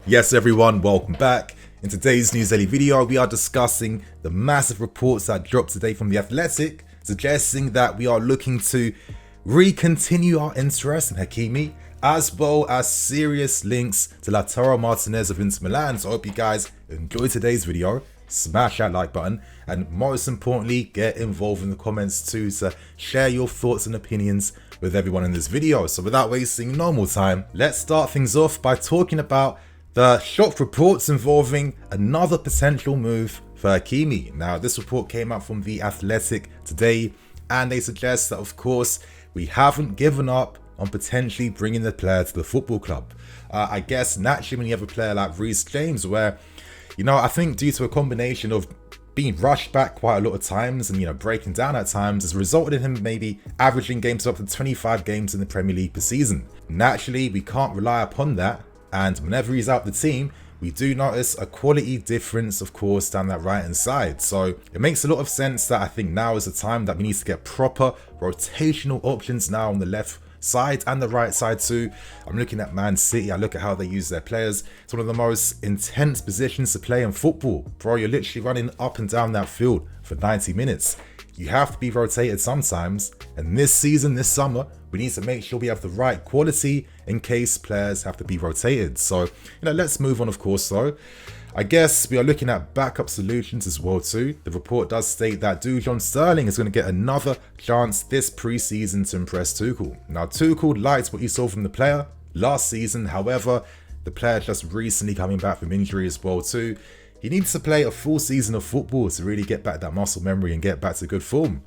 Yes everyone, welcome back. In today's News Daily video, we are discussing the massive reports that dropped today from The Athletic, suggesting that we are looking to re-continue our interest in Hakimi, as well as serious links to lautaro Martinez of Inter Milan. So I hope you guys enjoyed today's video. Smash that like button, and most importantly, get involved in the comments too to share your thoughts and opinions with everyone in this video. So without wasting no more time, let's start things off by talking about the shock reports involving another potential move for Hakimi. Now, this report came out from The Athletic today, and they suggest that, of course, we haven't given up on potentially bringing the player to the football club. I guess naturally when you have a player like Reece James, where, I think due to a combination of being rushed back quite a lot of times and, breaking down at times, has resulted in him maybe averaging games up to 25 games in the Premier League per season. Naturally, we can't rely upon that. And whenever he's out the team, we do notice a quality difference, of course, down that right hand side. So it makes a lot of sense that I think now is the time that we need to get proper rotational options now on the left side and the right side too. I'm looking at Man City. I look at how they use their players. It's one of the most intense positions to play in football. Bro, you're literally running up and down that field for 90 minutes. You have to be rotated sometimes. And this season, this summer, we need to make sure we have the right quality in case players have to be rotated. So, let's move on, of course, though. I guess we are looking at backup solutions as well, too. The report does state that Dujon Sterling is going to get another chance this pre-season to impress Tuchel. Now, Tuchel liked what he saw from the player last season. However, the player just recently coming back from injury as well, too. He needs to play a full season of football to really get back that muscle memory and get back to good form.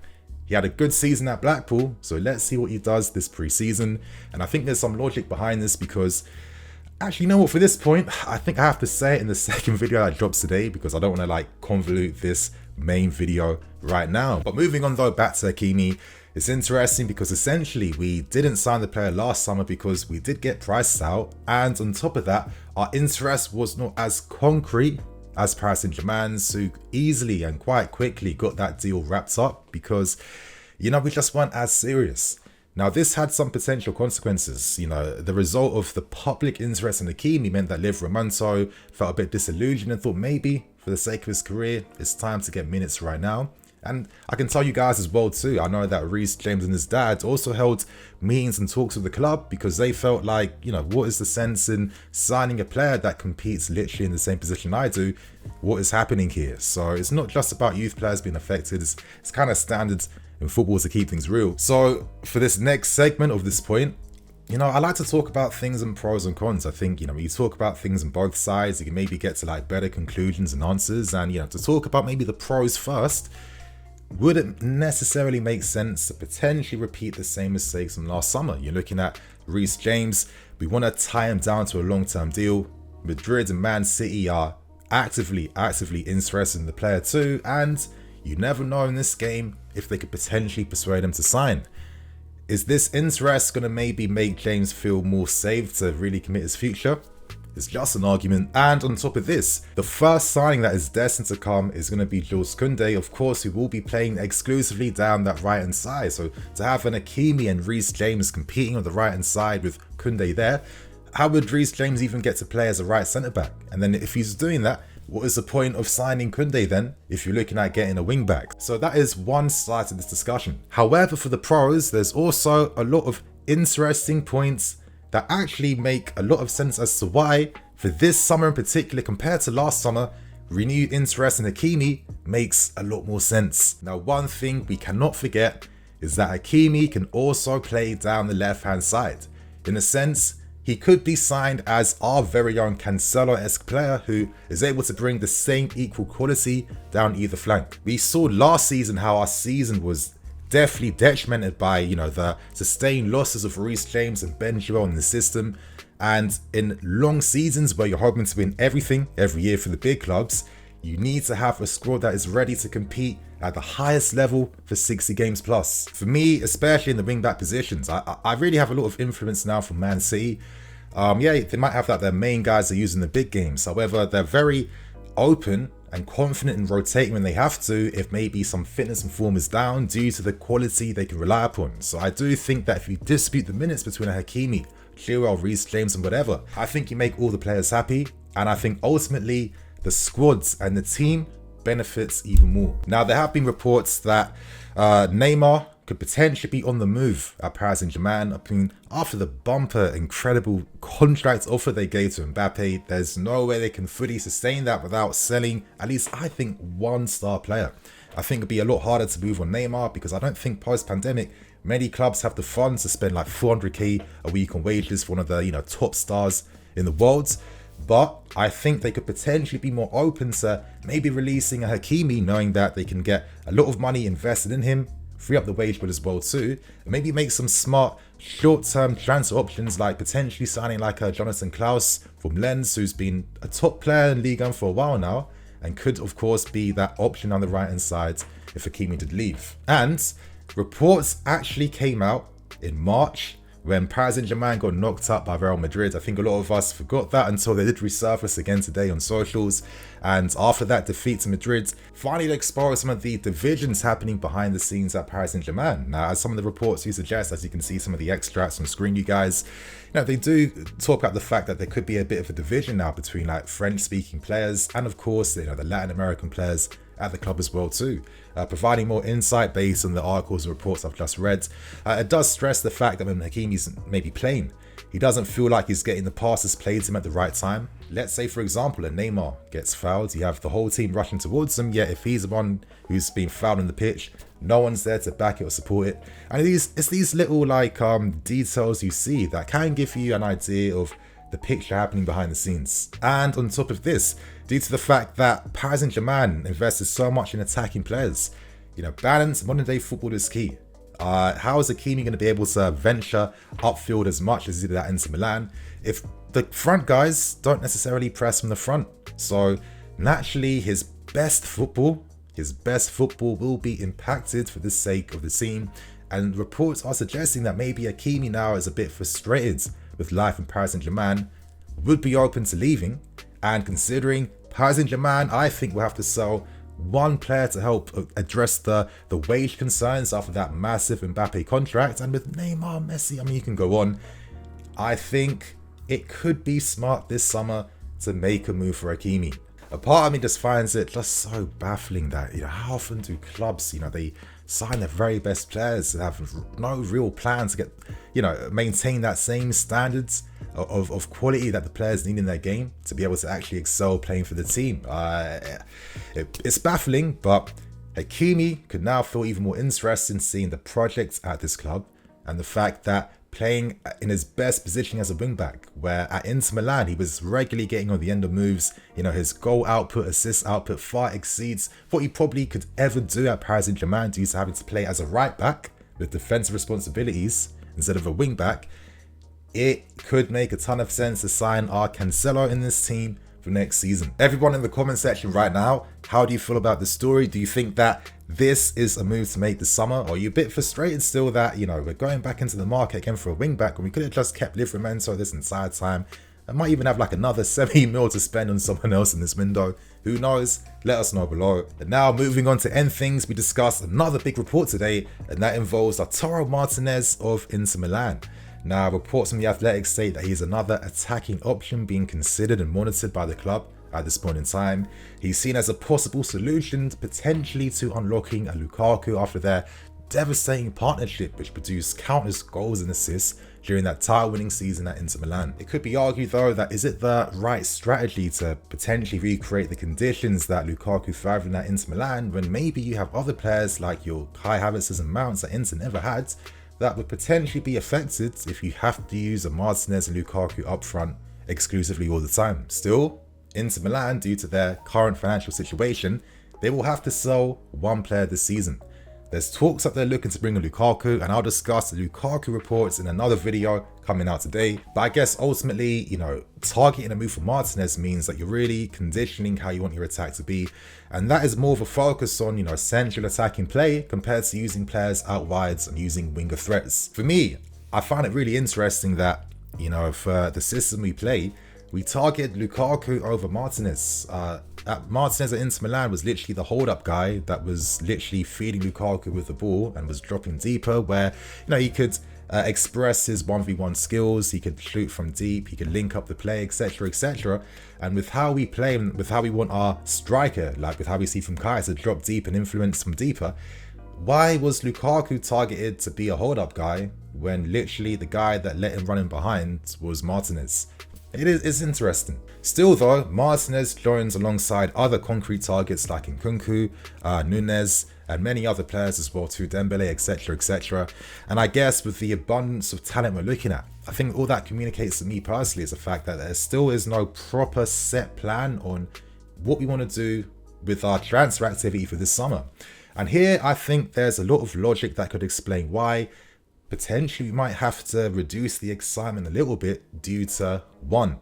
He had a good season at Blackpool, so let's see what he does this pre-season. And I think there's some logic behind this because, actually, you know what, for this point, I think I have to say it in the second video that drops today because I don't want to convolute this main video right now. But moving on though, back to Hakimi, it's interesting because essentially we didn't sign the player last summer because we did get priced out. And on top of that, our interest was not as concrete as Paris Saint-Germain's, who easily and quite quickly got that deal wrapped up because, we just weren't as serious. Now, this had some potential consequences. The result of the public interest in Hakimi meant that Liv Romanto felt a bit disillusioned and thought maybe, for the sake of his career, it's time to get minutes right now. And I can tell you guys as well too, I know that Reece James and his dad also held meetings and talks with the club because they felt like, what is the sense in signing a player that competes literally in the same position I do? What is happening here? So it's not just about youth players being affected, it's kind of standard in football to keep things real. So for this next segment of this point, I like to talk about things and pros and cons. I think, when you talk about things on both sides, you can maybe get to better conclusions and answers. And, to talk about maybe the pros first, would it necessarily make sense to potentially repeat the same mistakes from last summer? You're looking at Reece James. We want to tie him down to a long-term deal. Madrid and Man City are actively interested in the player too. And you never know in this game if they could potentially persuade him to sign. Is this interest going to maybe make James feel more safe to really commit his future? It's just an argument. And on top of this, the first signing that is destined to come is going to be Jules Koundé, of course, who will be playing exclusively down that right hand side. So to have an Hakimi and Reece James competing on the right hand side with Koundé there, how would Reece James even get to play as a right centre back? And then if he's doing that, what is the point of signing Koundé then if you're looking at getting a wing back? So that is one side to this discussion. However, for the pros, there's also a lot of interesting points that actually make a lot of sense as to why, for this summer in particular compared to last summer, renewed interest in Hakimi makes a lot more sense. Now, one thing we cannot forget is that Hakimi can also play down the left-hand side. In a sense, he could be signed as our very own Cancelo-esque player who is able to bring the same equal quality down either flank. We saw last season how our season was definitely detrimented by, the sustained losses of Reece James and Ben Chilwell in the system. And in long seasons where you're hoping to win everything every year for the big clubs, you need to have a squad that is ready to compete at the highest level for 60 games plus. For me, especially in the wing-back positions, I really have a lot of influence now from Man City. They might have that their main guys are using the big games. However, they're very open and confident in rotating when they have to if maybe some fitness and form is down due to the quality they can rely upon. So I do think that if you dispute the minutes between a Hakimi, Chilwell, Reece James and whatever, I think you make all the players happy And I think ultimately the squads and the team benefits even more. Now, there have been reports that Neymar could potentially be on the move at Paris Saint-Germain. I mean, after the bumper, incredible contract offer they gave to Mbappe, there's no way they can fully sustain that without selling at least, I think, one star player. I think it'd be a lot harder to move on Neymar because I don't think post-pandemic many clubs have the funds to spend like 400k a week on wages for one of the top stars in the world. But I think they could potentially be more open to maybe releasing a Hakimi, knowing that they can get a lot of money invested in him, free up the wage bill as well too, and maybe make some smart short-term transfer options, like potentially signing like a Jonathan Klaus from Lens, who's been a top player in Ligue 1 for a while now, and could of course be that option on the right-hand side if Hakimi did leave. And reports actually came out in March when Paris Saint-Germain got knocked up by Real Madrid. I think a lot of us forgot that until they did resurface again today on socials. And after that defeat to Madrid, finally exposed some of the divisions happening behind the scenes at Paris Saint-Germain. Now, as some of the reports do suggest, as you can see some of the extracts on screen, you guys, they do talk about the fact that there could be a bit of a division now between like French-speaking players and of course, the Latin American players at the club as well too. Providing more insight based on the articles and reports I've just read. It does stress the fact that when Hakimi's maybe playing, he doesn't feel like he's getting the passes played to him at the right time. Let's say, for example, a Neymar gets fouled, you have the whole team rushing towards him, yet if he's the one who's being fouled on the pitch, no one's there to back it or support it. And it's these little like details you see that can give you an idea of the picture happening behind the scenes. And on top of this, due to the fact that Paris Saint-Germain invested so much in attacking players, balance modern day football is key. How is Hakimi going to be able to venture upfield as much as he did at Inter Milan if the front guys don't necessarily press from the front? So naturally, his best football will be impacted for the sake of the team. And reports are suggesting that maybe Hakimi now is a bit frustrated with life in Paris Saint-Germain, would be open to leaving. And considering Paris Saint-Germain, I think we'll have to sell one player to help address the wage concerns after that massive Mbappe contract. And with Neymar, Messi, I mean, you can go on. I think it could be smart this summer to make a move for Hakimi. A part of me just finds it just so baffling that, how often do clubs, they sign their very best players and have no real plan to get, maintain that same standards of quality that the players need in their game to be able to actually excel playing for the team. It's baffling, but Hakimi could now feel even more interested in seeing the projects at this club and the fact that playing in his best position as a wing-back, where at Inter Milan he was regularly getting on the end of moves. His goal output, assist output far exceeds what he probably could ever do at Paris Saint-Germain due to having to play as a right-back with defensive responsibilities instead of a wing-back. It could make a ton of sense to sign our Cancelo in this team for next season. Everyone in the comment section right now, how do you feel about the story? Do you think that this is a move to make this summer? Or are you a bit frustrated still that, we're going back into the market again for a wing back when we could have just kept Livramento this entire time? I might even have like another 70 mil to spend on someone else in this window. Who knows? Let us know below. And now moving on to end things, we discussed another big report today, and that involves Lautaro Martinez of Inter Milan. Now, reports from The Athletic state that he's another attacking option being considered and monitored by the club at this point in time. He's seen as a possible solution potentially to unlocking a Lukaku after their devastating partnership, which produced countless goals and assists during that title-winning season at Inter Milan. It could be argued though that is it the right strategy to potentially recreate the conditions that Lukaku thrived in at Inter Milan when maybe you have other players like your Kai Havertz's and Mounts that Inter never had that would potentially be affected if you have to use a Martinez and Lukaku up front exclusively all the time. Still, Inter Milan, due to their current financial situation, they will have to sell one player this season. There's talks that they're looking to bring a Lukaku, and I'll discuss the Lukaku reports in another video coming out today. But I guess ultimately, targeting a move for Martinez means that you're really conditioning how you want your attack to be. And that is more of a focus on, central attacking play compared to using players out wide and using winger threats. For me, I find it really interesting that, for the system we play, we target Lukaku over Martinez. Martinez at Inter Milan was literally the hold-up guy that was literally feeding Lukaku with the ball and was dropping deeper where, he could express his 1v1 skills. He could shoot from deep, he could link up the play, etc, etc. And with how we play and with how we want our striker, like with how we see from Kai to drop deep and influence from deeper, why was Lukaku targeted to be a hold-up guy when literally the guy that let him run in behind was Martinez? It's interesting. Still though, Martinez joins alongside other concrete targets like Nkunku, Nunez, and many other players as well too, Dembele, etc, etc. And I guess with the abundance of talent we're looking at, I think all that communicates to me personally is the fact that there still is no proper set plan on what we want to do with our transfer activity for this summer. And here I think there's a lot of logic that could explain why potentially we might have to reduce the excitement a little bit due to, one,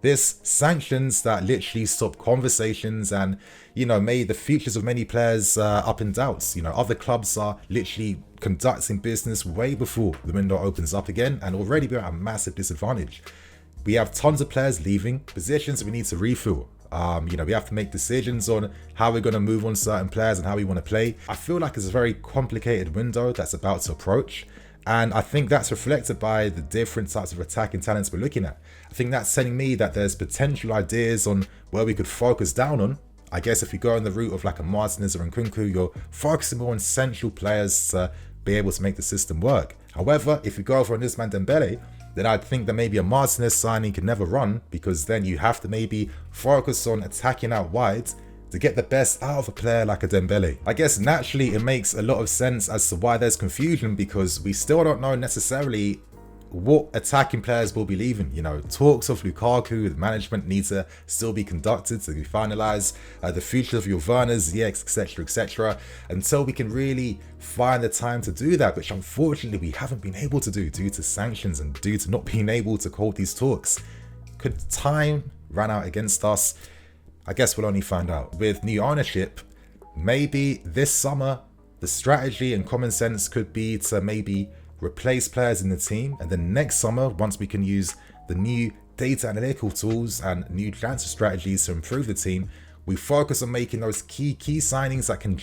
this sanctions that literally stopped conversations and, you know, made the futures of many players up in doubts. You know, other clubs are literally conducting business way before the window opens up again, and already we're at a massive disadvantage. We have tons of players leaving, positions that we need to refill. You know, we have to make decisions on how we're going to move on certain players and how we want to play. I feel like it's a very complicated window that's about to approach. And I think that's reflected by the different types of attacking talents we're looking at. I think that's telling me that there's potential ideas on where we could focus down on. I guess if you go on the route of like a Martinez or Nkunku, you're focusing more on central players to be able to make the system work. However, if you go for this man Dembele, then I'd think that maybe a Martinez signing could never run, because then you have to maybe focus on attacking out wide to get the best out of a player like a Dembele. I guess naturally it makes a lot of sense as to why there's confusion, because we still don't know necessarily what attacking players will be leaving. You know, talks of Lukaku with management need to still be conducted to be finalized. The future of your Werners, Ziyechs, etc, etc, until we can really find the time to do that, which unfortunately we haven't been able to do due to sanctions and due to not being able to hold these talks. Could time run out against us? I guess we'll only find out. With new ownership, maybe this summer the strategy and common sense could be to maybe replace players in the team, and then next summer, once we can use the new data analytical tools and new transfer strategies to improve the team, we focus on making those key signings that can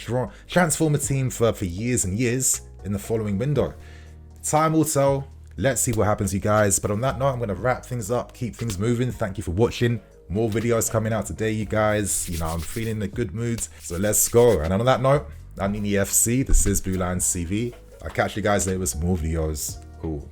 transform a team for years and years in the following window. Time will tell. Let's see what happens, you guys. But on that note, I'm going to wrap things up, keep things moving. Thank you for watching. More videos coming out today, you guys. You know, I'm feeling in a good mood, so let's go. And on that note, I'm Nini FC. This is Blue Lions CV. I'll catch you guys later with some more videos. Cool.